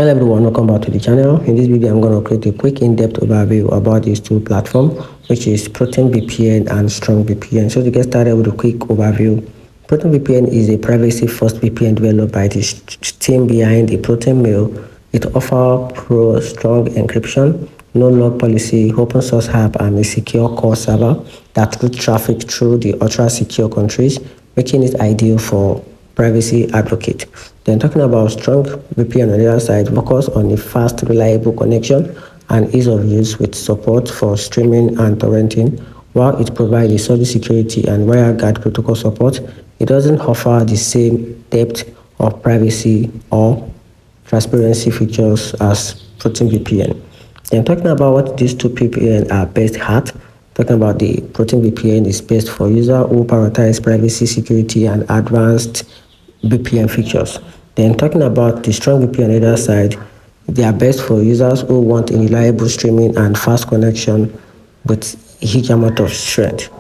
Hello everyone, welcome back to the channel. In this video, I'm going to create a quick in-depth overview about these two platforms, which is ProtonVPN and StrongVPN. So to get started with a quick overview, ProtonVPN is a privacy-first VPN developed by the team behind the Proton Mail. It offers strong encryption, no log policy, open source app, and a secure core server that routes traffic through the ultra-secure countries, making it ideal for privacy advocate. Then talking about StrongVPN on the other side, focus on a fast, reliable connection and ease of use with support for streaming and torrenting. While it provides a solid security and WireGuard protocol support, it doesn't offer the same depth of privacy or transparency features as ProtonVPN. Then talking about what these two VPN are best at, talking about the ProtonVPN is best for users who prioritize privacy, security, and advanced VPN features. Then talking about the StrongVPN on the other side, they are best for users who want a reliable streaming and fast connection with a huge amount of strength.